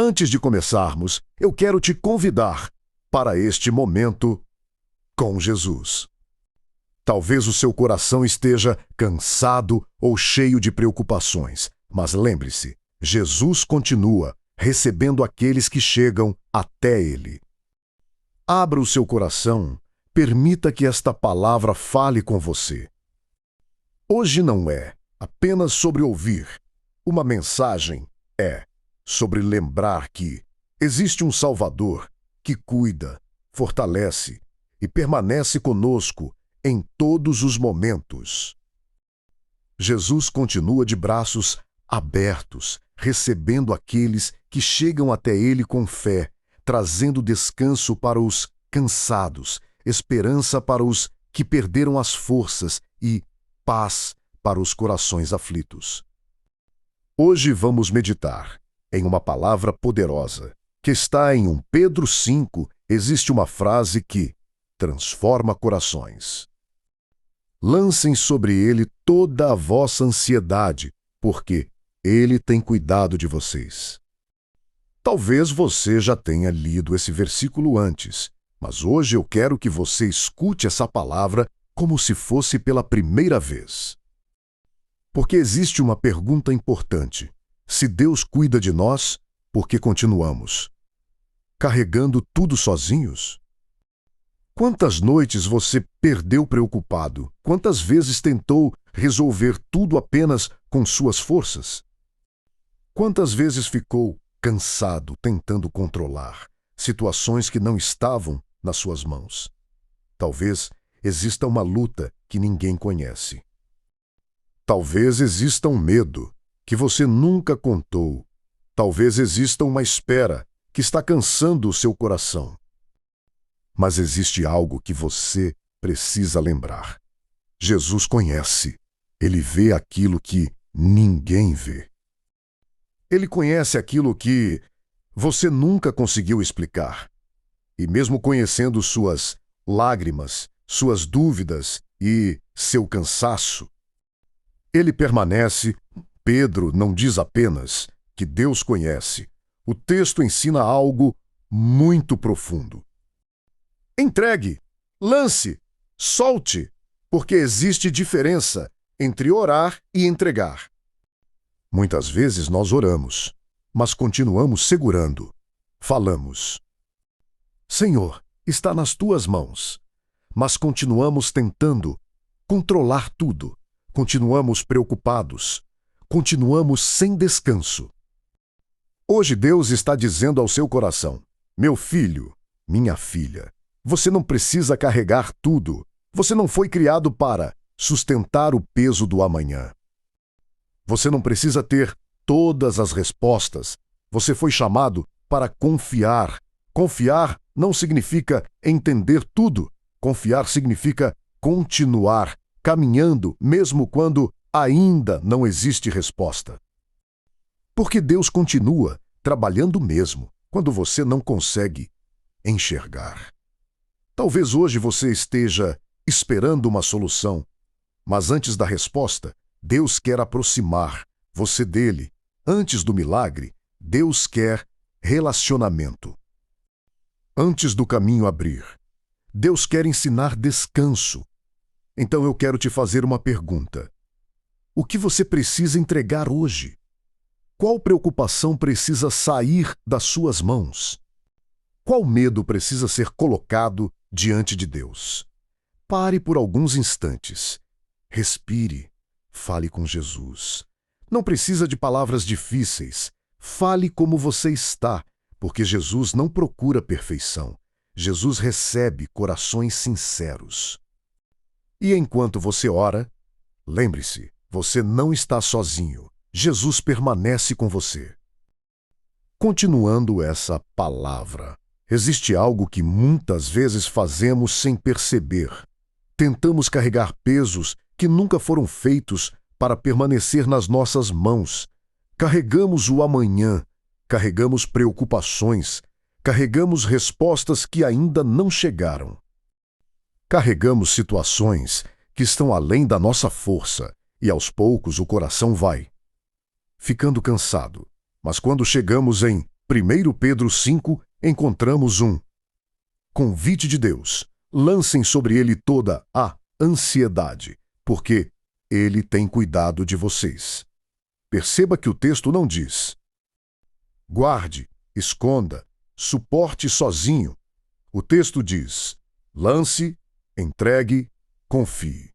Antes de começarmos, eu quero te convidar para este momento com Jesus. Talvez o seu coração esteja cansado ou cheio de preocupações, mas lembre-se, Jesus continua recebendo aqueles que chegam até Ele. Abra o seu coração, permita que esta palavra fale com você. Hoje não é apenas sobre ouvir. Uma mensagem é sobre lembrar que existe um Salvador que cuida, fortalece e permanece conosco em todos os momentos. Jesus continua de braços abertos, recebendo aqueles que chegam até Ele com fé, trazendo descanso para os cansados, esperança para os que perderam as forças e paz para os corações aflitos. Hoje vamos meditar em uma palavra poderosa que está em 1 Pedro 5. Existe uma frase que transforma corações. Lancem sobre ele toda a vossa ansiedade, porque ele tem cuidado de vocês. Talvez você já tenha lido esse versículo antes, mas hoje eu quero que você escute essa palavra como se fosse pela primeira vez. Porque existe uma pergunta importante. Se Deus cuida de nós, por que continuamos carregando tudo sozinhos? Quantas noites você perdeu preocupado? Quantas vezes tentou resolver tudo apenas com suas forças? Quantas vezes ficou cansado tentando controlar situações que não estavam nas suas mãos? Talvez exista uma luta que ninguém conhece. Talvez exista um medo que você nunca contou. Talvez exista uma espera que está cansando o seu coração. Mas existe algo que você precisa lembrar. Jesus conhece. Ele vê aquilo que ninguém vê. Ele conhece aquilo que você nunca conseguiu explicar. E mesmo conhecendo suas lágrimas, suas dúvidas e seu cansaço, ele permanece. Pedro não diz apenas que Deus conhece. O texto ensina algo muito profundo. Entregue, lance, solte, porque existe diferença entre orar e entregar. Muitas vezes nós oramos, mas continuamos segurando. Falamos: Senhor, está nas tuas mãos. Mas continuamos tentando controlar tudo. Continuamos preocupados. Continuamos sem descanso. Hoje Deus está dizendo ao seu coração: meu filho, minha filha, você não precisa carregar tudo. Você não foi criado para sustentar o peso do amanhã. Você não precisa ter todas as respostas. Você foi chamado para confiar. Confiar não significa entender tudo. Confiar significa continuar caminhando mesmo quando ainda não existe resposta. Porque Deus continua trabalhando mesmo quando você não consegue enxergar. Talvez hoje você esteja esperando uma solução, mas antes da resposta, Deus quer aproximar você dele. Antes do milagre, Deus quer relacionamento. Antes do caminho abrir, Deus quer ensinar descanso. Então eu quero te fazer uma pergunta. O que você precisa entregar hoje? Qual preocupação precisa sair das suas mãos? Qual medo precisa ser colocado diante de Deus? Pare por alguns instantes. Respire. Fale com Jesus. Não precisa de palavras difíceis. Fale como você está, porque Jesus não procura perfeição. Jesus recebe corações sinceros. E enquanto você ora, lembre-se, você não está sozinho. Jesus permanece com você. Continuando essa palavra, existe algo que muitas vezes fazemos sem perceber. Tentamos carregar pesos que nunca foram feitos para permanecer nas nossas mãos. Carregamos o amanhã, carregamos preocupações, carregamos respostas que ainda não chegaram. Carregamos situações que estão além da nossa força e aos poucos o coração vai ficando cansado. Mas quando chegamos em 1 Pedro 5, encontramos um convite de Deus. Lancem sobre ele toda a ansiedade, porque ele tem cuidado de vocês. Perceba que o texto não diz: guarde, esconda, suporte sozinho. O texto diz: lance, entregue, confie.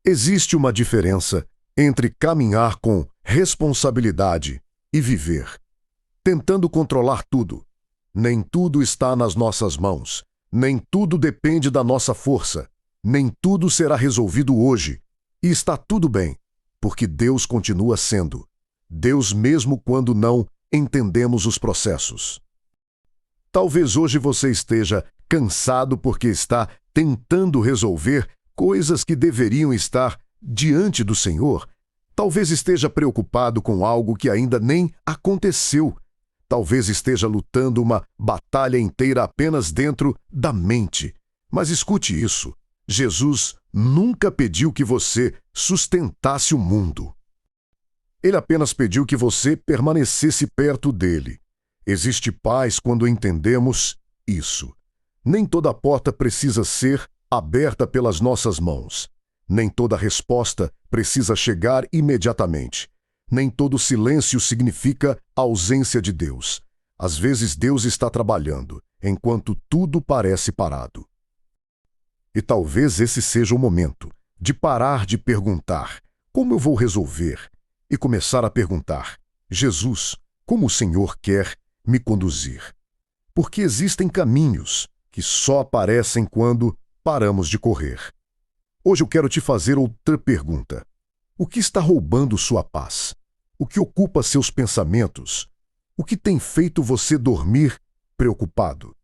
Existe uma diferença entre caminhar com responsabilidade e viver, tentando controlar tudo. Nem tudo está nas nossas mãos, nem tudo depende da nossa força, nem tudo será resolvido hoje. E está tudo bem, porque Deus continua sendo Deus mesmo quando não entendemos os processos. Talvez hoje você esteja cansado porque está tentando resolver coisas que deveriam estar diante do Senhor. Talvez esteja preocupado com algo que ainda nem aconteceu. Talvez esteja lutando uma batalha inteira apenas dentro da mente. Mas escute isso: Jesus nunca pediu que você sustentasse o mundo. Ele apenas pediu que você permanecesse perto dele. Existe paz quando entendemos isso. Nem toda porta precisa ser aberta pelas nossas mãos. Nem toda resposta precisa chegar imediatamente. Nem todo silêncio significa ausência de Deus. Às vezes Deus está trabalhando, enquanto tudo parece parado. E talvez esse seja o momento de parar de perguntar: como eu vou resolver? E começar a perguntar: Jesus, como o Senhor quer me conduzir? Porque existem caminhos que só aparecem quando paramos de correr. Hoje eu quero te fazer outra pergunta. O que está roubando sua paz? O que ocupa seus pensamentos? O que tem feito você dormir preocupado?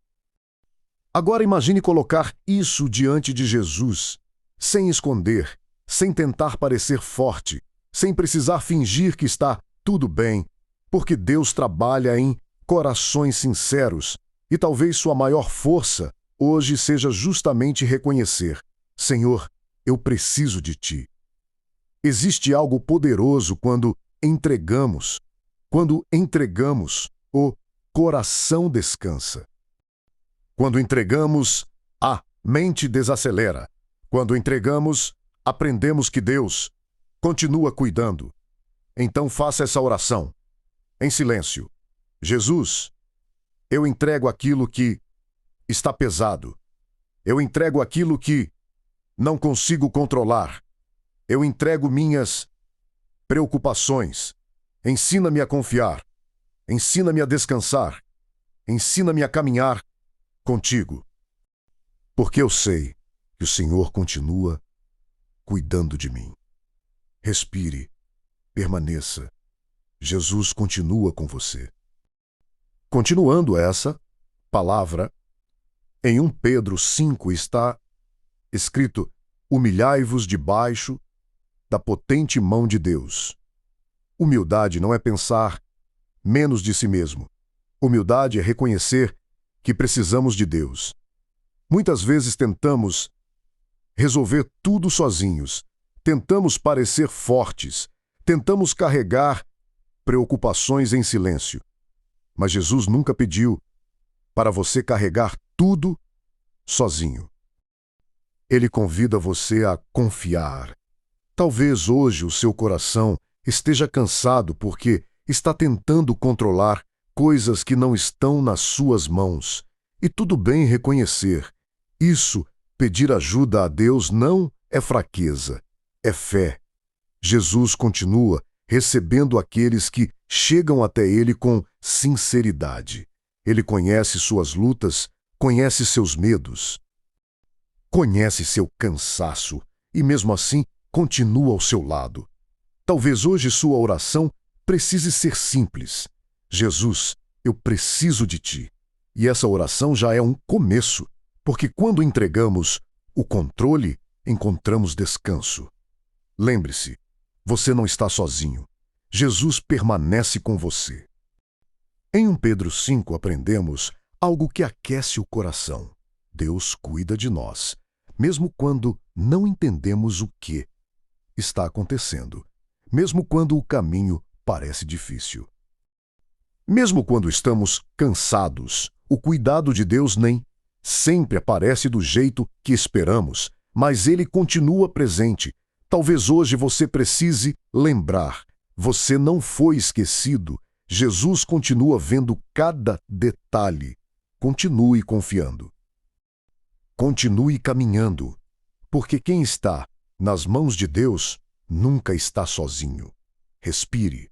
Agora imagine colocar isso diante de Jesus, sem esconder, sem tentar parecer forte, sem precisar fingir que está tudo bem, porque Deus trabalha em corações sinceros e talvez sua maior força hoje seja justamente reconhecer: Senhor, eu preciso de Ti. Existe algo poderoso quando entregamos, o coração descansa. Quando entregamos, a mente desacelera. Quando entregamos, aprendemos que Deus continua cuidando. Então faça essa oração, em silêncio. Jesus, eu entrego aquilo que está pesado. Eu entrego aquilo que não consigo controlar. Eu entrego minhas preocupações. Ensina-me a confiar. Ensina-me a descansar. Ensina-me a caminhar contigo. Porque eu sei que o Senhor continua cuidando de mim. Respire, permaneça. Jesus continua com você. Continuando essa palavra, em 1 Pedro 5 está escrito: humilhai-vos debaixo da potente mão de Deus. Humildade não é pensar menos de si mesmo. Humildade é reconhecer que precisamos de Deus. Muitas vezes tentamos resolver tudo sozinhos. Tentamos parecer fortes. Tentamos carregar preocupações em silêncio. Mas Jesus nunca pediu para você carregar tudo sozinho. Ele convida você a confiar. Talvez hoje o seu coração esteja cansado porque está tentando controlar coisas que não estão nas suas mãos. E tudo bem reconhecer. Isso, pedir ajuda a Deus, não é fraqueza, é fé. Jesus continua recebendo aqueles que chegam até Ele com sinceridade. Ele conhece suas lutas, conhece seus medos, conhece seu cansaço e, mesmo assim, continua ao seu lado. Talvez hoje sua oração precise ser simples: Jesus, eu preciso de Ti. E essa oração já é um começo, porque quando entregamos o controle, encontramos descanso. Lembre-se, você não está sozinho. Jesus permanece com você. Em 1 Pedro 5 aprendemos algo que aquece o coração. Deus cuida de nós, mesmo quando não entendemos o que está acontecendo, mesmo quando o caminho parece difícil. Mesmo quando estamos cansados, o cuidado de Deus nem sempre aparece do jeito que esperamos, mas Ele continua presente. Talvez hoje você precise lembrar: você não foi esquecido. Jesus continua vendo cada detalhe. Continue confiando. Continue caminhando, porque quem está nas mãos de Deus nunca está sozinho. Respire.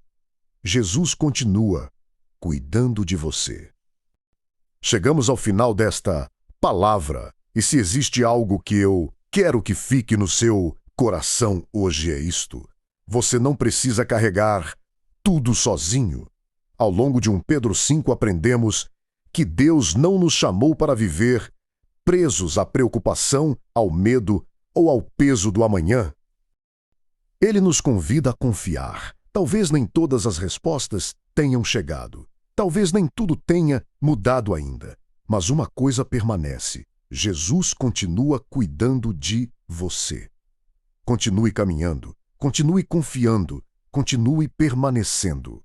Jesus continua cuidando de você. Chegamos ao final desta palavra, e se existe algo que eu quero que fique no seu coração hoje é isto: você não precisa carregar tudo sozinho. Ao longo de 1 Pedro 5 aprendemos que Deus não nos chamou para viver presos à preocupação, ao medo ou ao peso do amanhã. Ele nos convida a confiar. Talvez nem todas as respostas tenham chegado. Talvez nem tudo tenha mudado ainda. Mas uma coisa permanece: Jesus continua cuidando de você. Continue caminhando, continue confiando, continue permanecendo.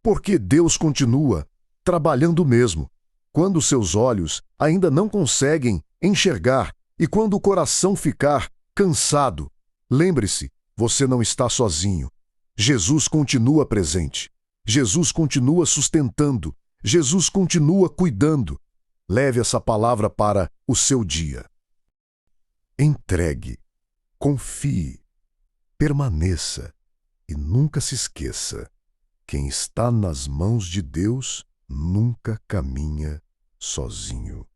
Porque Deus continua trabalhando mesmo, quando seus olhos ainda não conseguem enxergar e quando o coração ficar cansado. Lembre-se, você não está sozinho. Jesus continua presente. Jesus continua sustentando. Jesus continua cuidando. Leve essa palavra para o seu dia. Entregue, confie, permaneça e nunca se esqueça: quem está nas mãos de Deus nunca caminha sozinho.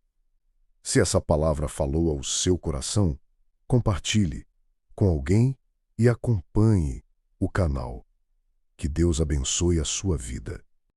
Se essa palavra falou ao seu coração, compartilhe com alguém e acompanhe o canal. Que Deus abençoe a sua vida.